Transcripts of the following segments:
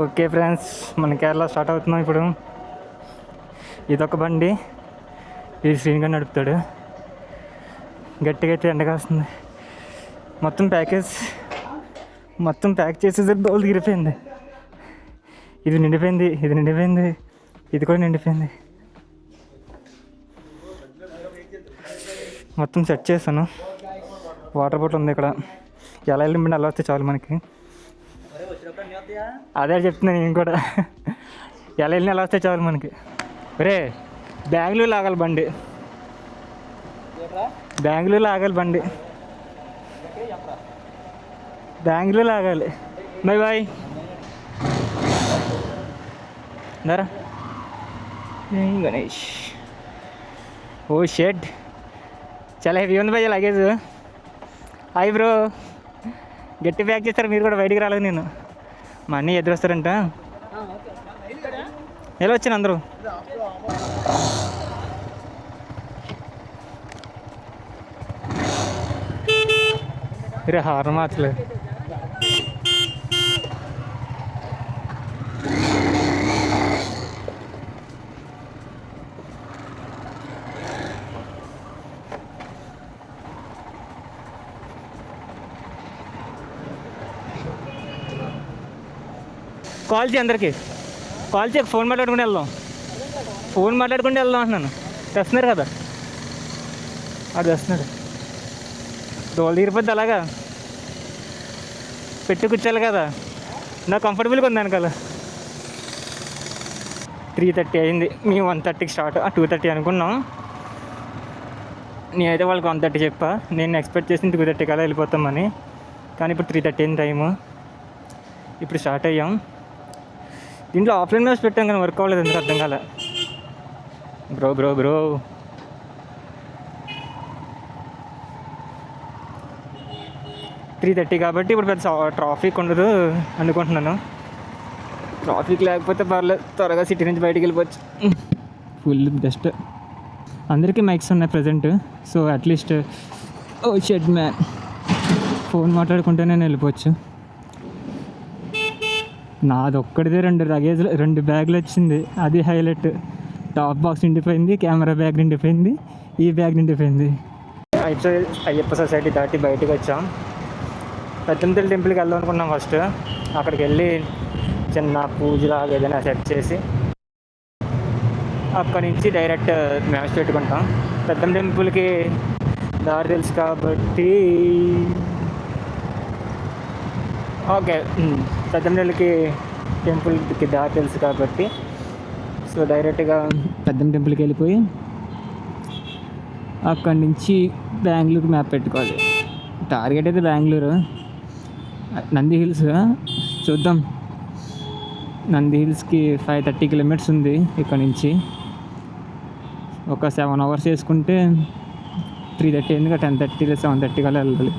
Okay friends, మన Kerala start అవుతున్నాం ఇప్పుడు. ఇదొక బండి, ఇది శ్రీనిగా నడుపుతాడు. గట్టిగా అయితే ఎండగా వస్తుంది. మొత్తం ప్యాక్ చేసేసరికి దోలు తీరిపోయింది. ఇది నిండిపోయింది, ఇది కూడా నిండిపోయింది. మొత్తం సెట్ చేశాను. వాటర్ బాటిల్ ఉంది ఇక్కడ. ఎలా వెళ్ళిండి అలా వస్తే చాలు మనకి. అదే చెప్తున్నాను నేను కూడా. ఎలా వెళ్ళినా ఎలా వస్తే చాలు మనకి. రే బెంగళూరు లాగాలి బండి, బెంగళూరు ఆగాలి. బాయ్ బాయ్ దరా గణేష్. ఓ షెడ్ చాలా హెవీ ఉంది భయ్య లగేజ్. హాయ్ బ్రో, గట్టి ప్యాక్ చేస్తారు. మీరు కూడా బయటికి రాలేదు. నేను మా అన్నీ ఎదురు వస్తారంట. ఎలా వచ్చాను అందరూ? రే హార్న్ మార్చలేదు. కాల్ చేయి, అందరికి కాల్ చేయి. ఫోన్ మాట్లాడుకుంటూ వెళ్దాం అంటున్నాను. తెస్తున్నారు కదా, అది తెస్తున్నాడు. దోలు తీరిపోద్ది అలాగా పెట్టి కూర్చోాలి కదా. నాకు కంఫర్టబుల్గా ఉంది వెనకాల. 3:30 అయింది. మేము 1:30కి స్టార్ట్, 2:30 అనుకున్నాం. నేనైతే వాళ్ళకి 1:30 చెప్పా. నేను ఎక్స్పెక్ట్ చేసిన 2:30 కల్లా వెళ్ళిపోతామని. కానీ ఇప్పుడు 3:30 అయింది టైము. ఇప్పుడు స్టార్ట్ అయ్యాం. దీంట్లో ఆఫ్లైన్ మ్యాప్స్ పెట్టాం కానీ వర్క్ అవ్వలేదు, ఎందుకు అర్థం కాలే. బ్రో 3:30 కాబట్టి ఇప్పుడు పెద్ద ట్రాఫిక్ ఉండదు అనుకుంటున్నాను. ట్రాఫిక్ లేకపోతే పర్లేదు, త్వరగా సిటీ నుంచి బయటికి వెళ్ళిపోవచ్చు. Full best. అందరికీ మైక్స్ ఉన్నాయి present. So at least shed man phone మాట్లాడుకుంటే నేను వెళ్ళిపోవచ్చు. నాది ఒక్కడిదే 2 బ్యాగులు వచ్చింది. అది హైలైట్. టాప్ బాక్స్ నిండిపోయింది, కెమెరా బ్యాగ్ నిండిపోయింది, ఈ బ్యాగ్ నిండిపోయింది. అయ్యప్ప సొసైటీ దాటి బయటకు వచ్చాం. పెద్దంతల్లి టెంపుల్కి వెళ్దాం అనుకున్నాం. ఫస్ట్ అక్కడికి వెళ్ళి చిన్న పూజలాగా ఏదైనా సెట్ చేసి అక్కడి నుంచి డైరెక్ట్ మ్యాచ్ పెట్టుకుంటాం. పెద్దమ్మ టెంపుల్కి దారి తెలుసు కాబట్టి ఓకే, పెద్దమ్మ టెంపుల్కి దారి తెలుసు కాబట్టి సో డైరెక్ట్గా పెద్దమ్మ టెంపుల్కి వెళ్ళిపోయి అక్కడి నుంచి బెంగళూరుకి మ్యాప్ పెట్టుకోవాలి. టార్గెట్ అయితే బెంగళూరు. నంది హిల్స్ చూద్దాం. నంది హిల్స్కి 530 కిలోమీటర్స్ ఉంది ఇక్కడ నుంచి. ఒక 7 అవర్స్ వేసుకుంటే 3:30 ఎందుకు 10:30 లేదా 7:30 కల్లా వెళ్ళాలి.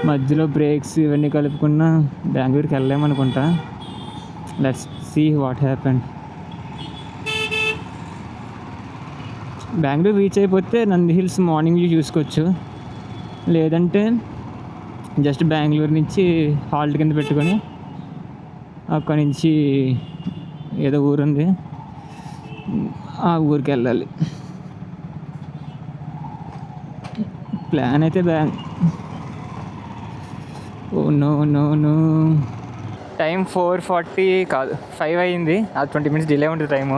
మధ్యలో బ్రేక్స్ ఇవన్నీ కలుపుకున్నా బెంగళూరుకి వెళ్ళలేమనుకుంటా. Let's see what happen. Bengaluru reach అయిపోతే నంది హిల్స్ మార్నింగ్ వ్యూ చూసుకోవచ్చు. లేదంటే జస్ట్ బెంగళూరు నుంచి హాల్ట్ కింద పెట్టుకొని అక్కడి నుంచి ఏదో ఊరుంది, ఆ ఊరికి వెళ్ళాలి. ప్లాన్ అయితే ఓ నో టైం 4:40 కాదు 5 అయింది. అది 20 minutes డిలే ఉంటుంది టైము.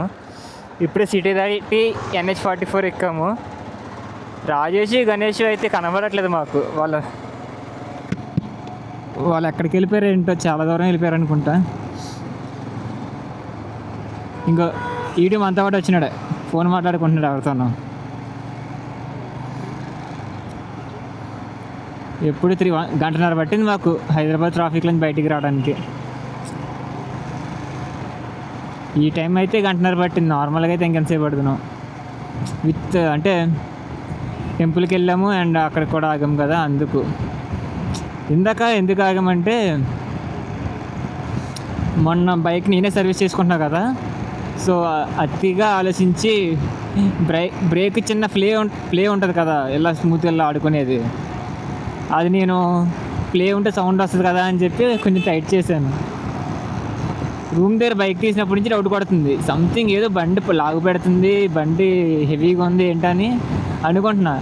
ఇప్పుడే సిటీ దాటి NH44 ఎక్కాము. రాజేష్ గణేష్ అయితే కనబడట్లేదు మాకు. వాళ్ళు ఎక్కడికి వెళ్ళిపోయారు ఏంటో, చాలా దూరం వెళ్ళిపోయారు అనుకుంటా. ఇంకో ఈడి మనతో పాటు వచ్చినాడు, ఫోన్ మాట్లాడుకుంటున్నాడు ఎవరితోనో. ఎప్పుడు 1 గంటన్నర పట్టింది మాకు హైదరాబాద్ ట్రాఫిక్ నుంచి బయటికి రావడానికి. ఈ టైం అయితే 1 గంటన్నర పట్టింది. నార్మల్గా అయితే ఇంకెంతసేపు పడుతున్నాం. అంటే టెంపుల్కి వెళ్ళాము అండ్ అక్కడ కూడా ఆగాము కదా. అందుకు ఎందుకు ఆగామంటే మొన్న బైక్ నేనే సర్వీస్ చేసుకుంటున్నా కదా. సో అతిగా ఆలోచించి బ్రేక్ చిన్న ప్లే ఉంటుంది కదా, ఎలా స్మూత్గా ఎలా ఆడుకునేది, అది నేను ప్లే ఉంటే సౌండ్ వస్తుంది కదా అని చెప్పి కొంచెం టైట్ చేశాను. రూమ్ దగ్గర బైక్ తీసినప్పటి నుంచి డౌట్ కొడుతుంది, సంథింగ్ ఏదో బండి లాగు పెడుతుంది, బండి హెవీగా ఉంది ఏంటని అనుకుంటున్నా.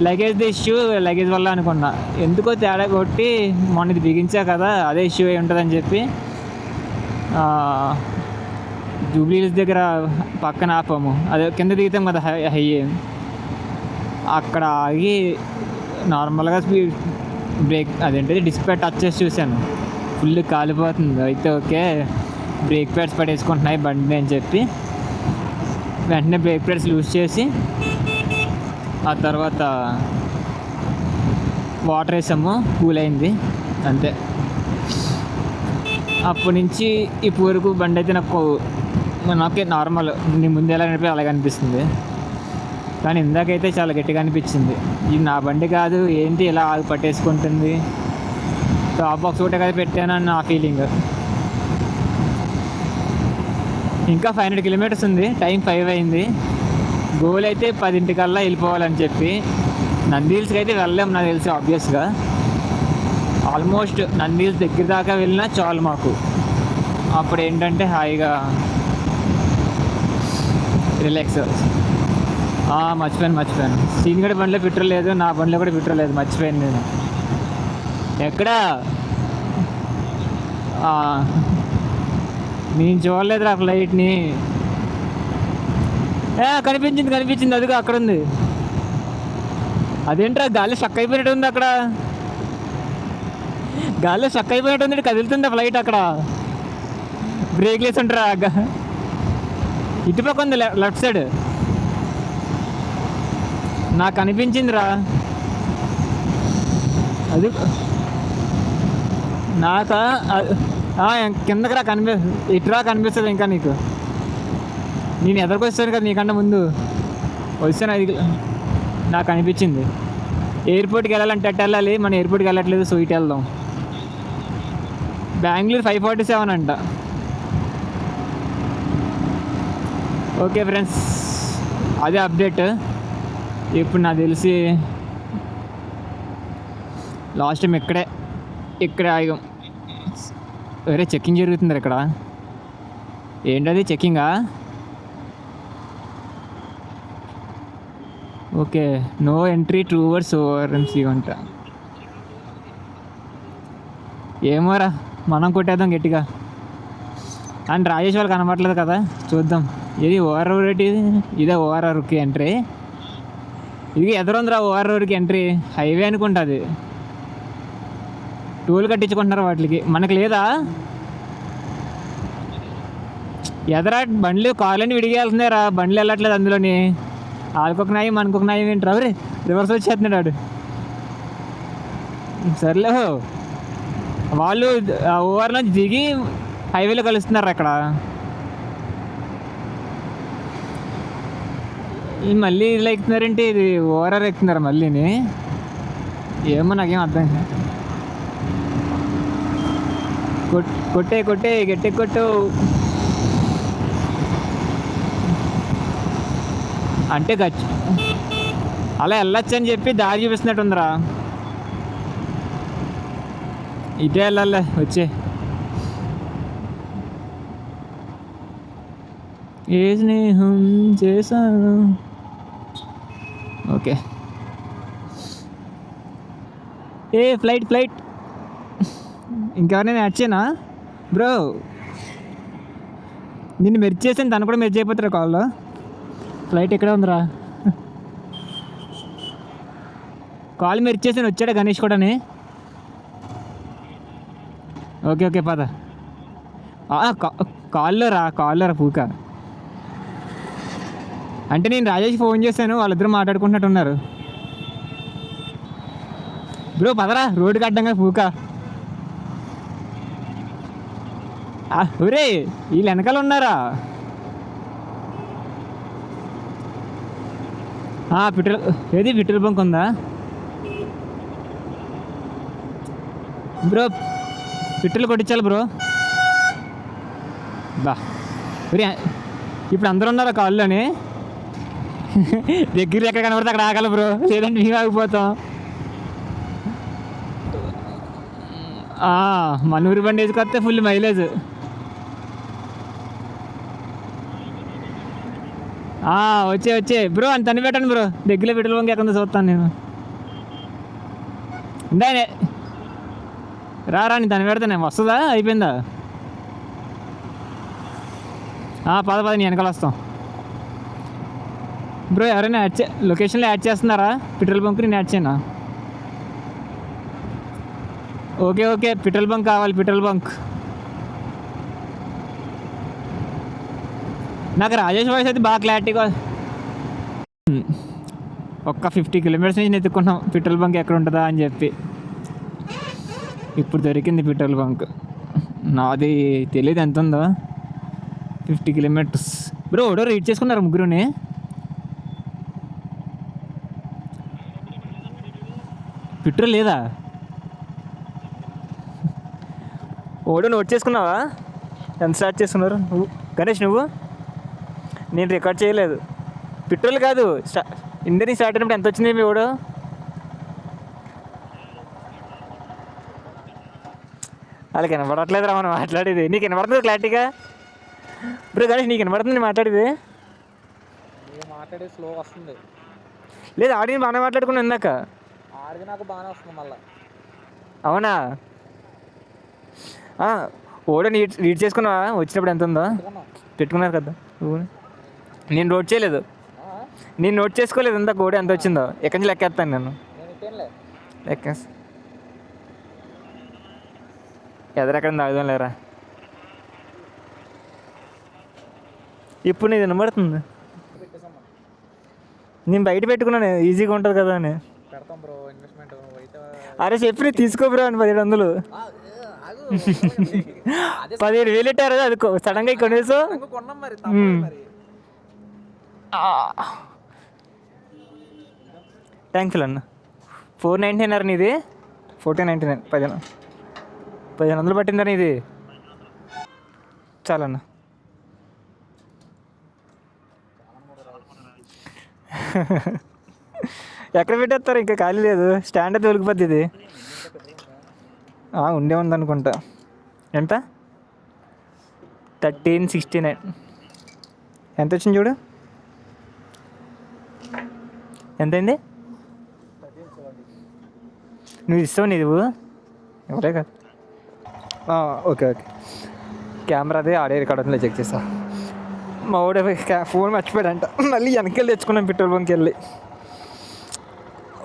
లగేజ్ ఇష్యూ, లగేజ్ వల్ల అనుకున్నా. ఎందుకో తేడా కొట్టి మొన్న ఇది బిగించా కదా అదే ఇష్యూ అయి ఉంటుందని చెప్పి జూబ్లీ హిల్స్ దగ్గర పక్కన ఆపాము. అదే కింద దిగుతాం కదా హై, అక్కడ ఆగి నార్మల్గా స్పీడ్ బ్రేక్ అదేంటిది డిస్క్ ప్యాడ్ టచ్ చేసి చూశాను, ఫుల్ కాలిపోతుంది. అయితే ఓకే బ్రేక్ ప్యాడ్స్ పడేసుకుంటున్నాయి బండి అని చెప్పి వెంటనే బ్రేక్ ప్యాడ్స్ లూజ్ చేసి ఆ తర్వాత వాటర్ వేసాము, కూల్ అయింది అంతే. అప్పటి నుంచి ఇప్పుడు వరకు బండి అయితే నాకే నార్మల్, నీ ముందు ఎలా నడిపి అలాగే అనిపిస్తుంది. కానీ ఇందాకైతే చాలా గట్టిగా అనిపించింది, ఇది నా బండి కాదు ఏంటి ఇలా ఆగి పట్టేసుకుంటుంది, టాప్ బాక్స్ ఒకటే కదా పెట్టానని నా ఫీలింగ్. ఇంకా 500 కిలోమీటర్స్ ఉంది, టైం 5 అయింది. గోల్ అయితే 10 వెళ్ళిపోవాలని చెప్పి. నంది హిల్స్కి అయితే వెళ్ళలేము నాకు తెలిసి ఆబ్వియస్గా. ఆల్మోస్ట్ నంది హిల్స్ దగ్గర దాకా వెళ్ళినా చాలు మాకు. అప్పుడు ఏంటంటే హాయిగా రిలాక్స్. మర్చిపోయాను సీనిగడి బండిలో పెట్రోల్ లేదు, నా బండిలో కూడా పెట్రోల్ లేదు, మర్చిపోయాను నేను. ఎక్కడా నేను చూడలేదు ఆ ఫ్లైట్ని. కనిపించింది అదిగో అక్కడ ఉంది. అదేంట్రా గాలి స్టక్ అయిపోయినట్టు ఉంది, అక్కడ గాలిలో స్టక్ అయిపోయినట్టు ఉంది, కదులుతుంది ఆ ఫ్లైట్. అక్కడ బ్రేక్ లేసి ఉంటారా, ఇటుపక్క ఉంది లెఫ్ట్ సైడ్. నాకు అనిపించిందిరా అది, నాక కిందకి రా ఇటురా కనిపిస్తుంది ఇంకా నీకు. నేను ఎదరికి వస్తాను కదా నీకంటే ముందు వస్తాను, అది నాకు అనిపించింది. ఎయిర్పోర్ట్కి వెళ్ళాలంటే అట్టు వెళ్ళాలి, మన ఎయిర్పోర్ట్కి వెళ్ళట్లేదు, సో ఇటు వెళ్దాం. బెంగళూరు 5:47 అంట. ఓకే ఫ్రెండ్స్, అదే అప్డేట్. ఇప్పుడు నాకు తెలిసి లాస్ట్ టైం ఇక్కడే ఆగాం. వేరే చెక్కింగ్ జరుగుతుంది ఇక్కడ. ఏంటది చెక్కింగా? ఓకే, నో ఎంట్రీ టూవర్డ్స్ ఓఆర్ఎంసీ అంట. ఏమోరా, మనం కొట్టేద్దాం గట్టిగా. అండ్ రాజేష్ వాళ్ళు కనబడలేదు కదా, చూద్దాం. ఇది ఓఆర్ఆర్ ఏంటి? ఇదే ఓఆర్ఆర్కి ఎంట్రీ. ఇది ఎదురుందిరా ఓఆర్ఆర్కి ఎంట్రీ, హైవే అనుకుంటుంది. టోల్ కట్టించుకుంటున్నారు వాటికి, మనకు లేదా? ఎదరా బండ్లు కార్లన్నీ విడిగా వెళ్తున్నారా, బండ్లు వెళ్ళట్లేదు అందులోని. వాళ్ళకొక నాయి మనకొక నాయం ఏంటి రే, రివర్స్ వచ్చేస్తున్నాడు వాడు. సర్లే, వాళ్ళు ఓఆర్ నుంచి దిగి హైవేలో కలుస్తున్నారు అక్కడ. మళ్ళీ ఇలా ఎక్కుతున్నారంటే ఇది ఓఆర్ఆర్ ఎక్కుతున్నారు మళ్ళీని. ఏమో నాకేం అర్థం కాదు. కొట్టే గట్టి కొట్టు అంటే గచ్చు అలా వెళ్ళొచ్చు అని చెప్పి దారి చూపిస్తున్నట్టుందిరా. ఇటే వెళ్ళాలే, వచ్చే ఏ స్నేహం చేశాను. ఓకే, ఫ్లైట్ ఇంకెవరైనా యాడ్ చేయనా బ్రో? నిన్ను మెర్జ్ చేసాను, తను కూడా మెర్జ్ అయిపోతారా కాల్లో. ఫ్లైట్ ఎక్కడే ఉందిరా, కాల్ మెర్జ్ చేసాను, వచ్చాడా గణేష్ కూడాని. ఓకే పద. కాల్లో రా పూక. అంటే నేను రాజేష్ ఫోన్ చేశాను, వాళ్ళిద్దరూ మాట్లాడుకుంటున్నట్టున్నారు. బ్రో పదరా, రోడ్డుకి అడ్డంగా పూక. ఒరే వీళ్ళు వెనకాల ఉన్నారా? పెట్రోల్ బంక్ ఉందా బ్రో? పెట్రోల్ కొట్టించాలి బ్రో. బా ఒరే, ఇప్పుడు అందరూ ఉన్నారా కాల్లోని? దగ్గర ఎక్కడ కనబడితే అక్కడ ఆగాలి బ్రో, లేదంటే మేము ఆగిపోతాం. మన ఊరి బండి వేసుకొస్తే ఫుల్ మైలేజ్. వచ్చే బ్రో అని తని పెట్టండి బ్రో, దగ్గరలో పెట్రోల్ బంక్ ఎక్కడ చూస్తాను నేను. ఇందానే రా నీ తని పెడతానే, వస్తుందా అయిపోయిందా? పద నీ వెనకాల వస్తాం బ్రో. ఎవరైనా లొకేషన్లో యాడ్ చేస్తున్నారా? పెట్రోల్ బంక్ నేను యాడ్ చేయనా? ఓకే పెట్రోల్ బంక్ కావాలి, పెట్రోల్ బంక్. నాకు రాజేష్ వాయిస్ అయితే బాగా క్లారిటీగా. ఒక్క 50 కిలోమీటర్స్ నుంచి ఎత్తుకున్నాం పెట్రోల్ బంక్ ఎక్కడ ఉంటుందా అని చెప్పి. ఇప్పుడు దొరికింది పెట్రోల్ బంక్. నాది తెలియదు ఎంత ఉందో. 50 కిలోమీటర్స్ బ్రో. ఓడో రీడ్ చేసుకున్నారు ముగ్గురుని. పెట్రోల్ లేదా? ఓడో నోట్ చేసుకున్నావా? ఎంత స్టార్ట్ చేసుకున్నారు నువ్వు గణేష్? నువ్వు? నేను రికార్డ్ చేయలేదు. పెట్రోల్ కాదు, ఇండియన్ స్టార్ట్ అయినప్పుడు ఎంత వచ్చింది మీ ఓడో? వాళ్ళకి వినపడట్లేదురా మనం మాట్లాడేది. నీకు వినపడుతుంది క్లారిటీగా బ్రో? గణేష్ నీకు వినపడుతుంది మాట్లాడేది? స్లో వస్తుంది. లేదు ఆడిని బాగానే మాట్లాడుకున్నాను ఇందాక. ఆడికి నాకు బాగానే వస్తుంది మళ్ళీ. అవునా? ఓడో రీడ్ చేసుకున్నావా? వచ్చినప్పుడు ఎంత ఉందో పెట్టుకున్నారు కదా. నేను నోట్ చేయలేదు, నేను నోట్ చేసుకోలేదు ఎంత ఓడో ఎంత వచ్చిందో. ఎక్కడి నుంచి లెక్కేస్తాను నేను. లెక్కేస్తా ఎదరెక్కడ తాగుదాం లేరా. ఇప్పుడు నీది వినబడుతుంది. నేను బయట పెట్టుకున్నాను, ఈజీగా ఉంటుంది కదా అని. అరే చెప్పి తీసుకో బ్రో అని 1700. 17,000 ఇట్టారు. అది సడన్గా కొనేసు. థ్యాంక్ యూ అన్న. 499 నీది? 1499. 1500 పట్టిందని ఇది. చాలన్న. ఎక్కడ పెట్టేస్తారు? ఇంకా ఖాళీ లేదు, స్టాండ్ అయితే దొరికిపోద్ది ఇది. ఉండే ఉంది అనుకుంటా. ఎంత? 1369. ఎంత వచ్చింది చూడు. ఎంతైంది? నువ్వు ఇస్తావు నువ్వు ఎవరే కదా. ఓకే కెమెరాదే ఆడియో రికార్డ్ అవుతుందో చెక్ చేస్తా. మా వాడు ఫోన్ మర్చిపోయాడంట, మళ్ళీ వెనకెళ్ళి తెచ్చుకున్నాం పెట్రోల్ బంక్కి వెళ్ళి.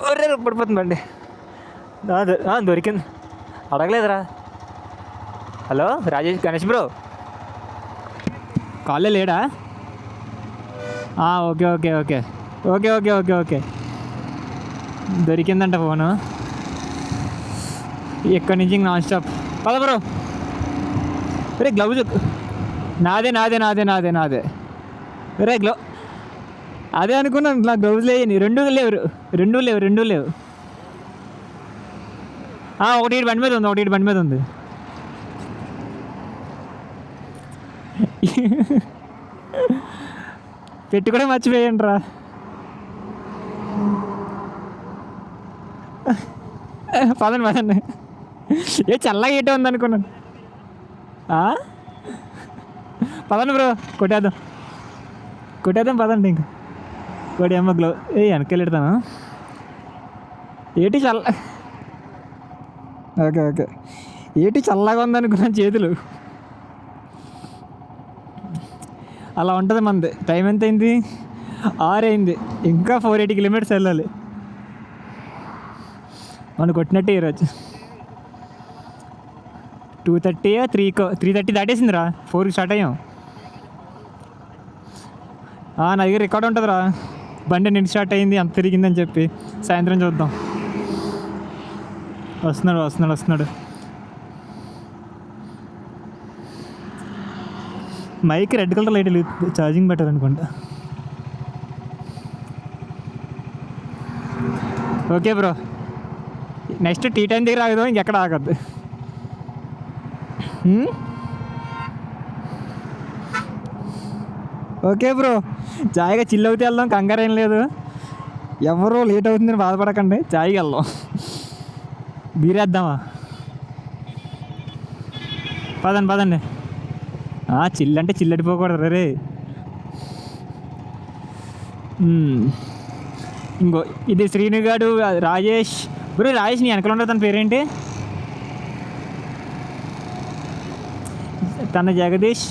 ఒరే పడిపోతుందండి. దొరికింది. అడగలేదురా. హలో గణేష్ బ్రో, కాలే లేడా? ఓకే దొరికిందంట ఫోను. ఎక్కడి నుంచి నాన్ స్టాప్. పద బ్రో. రే గ్లౌజ్ నాదే. రే అదే అనుకున్నాను. నా గ్లౌజ్ లేని. రెండు లేవు. ఒకటి బండి మీద ఉంది. పెట్టి కూడా మర్చిపోయండి రా. పదండి. చల్లగా ఏటో ఉంది అనుకున్నాను. పదండి బ్రో, కొట్టేద్దాం పదండి. ఇంకా కొడి అమ్మ గ్లో వెనకెళ్ళెడతాను. ఏటి ఓకే ఏటి చల్లగా ఉందనుకున్నాను చేతులు. అలా ఉంటుంది మనది. టైం ఎంత అయింది? 6 అయింది. ఇంకా 480 కిలోమీటర్స్ వెళ్ళాలి. మనం కొట్టినట్టే ఈరోజు 2:30 3:30 దాటేసిందిరా. 4కి స్టార్ట్ అయ్యాం. నా దగ్గర రికార్డ్ ఉంటుందిరా, బండి నిండి స్టార్ట్ అయింది అంత తిరిగిందని చెప్పి. సాయంత్రం చూద్దాం. వస్తున్నాడు. Mike red colour light charging better అనుకుంటా. Okay bro, next tea time దగ్గర ఆగుదాం, ఇంకెక్కడ ఆగద్దు. ఓకే బ్రో, జాయిగా చిల్ అవుతే వెళ్దాం, కంగారు ఏం లేదు. ఎవరో లేట్ అవుతుందని బాధపడకండి, జాయిగా వెళ్దాం. బీరేద్దామా? పదండి. చిల్ అంటే చిల్లడిపోకూడదు రే. ఇంకో ఇది శ్రీనుగాడు, రాజేష్. బ్రో రాజేష్ నీ వెనకాల ఉండదు, తన పేరేంటి? తన జగదీష్,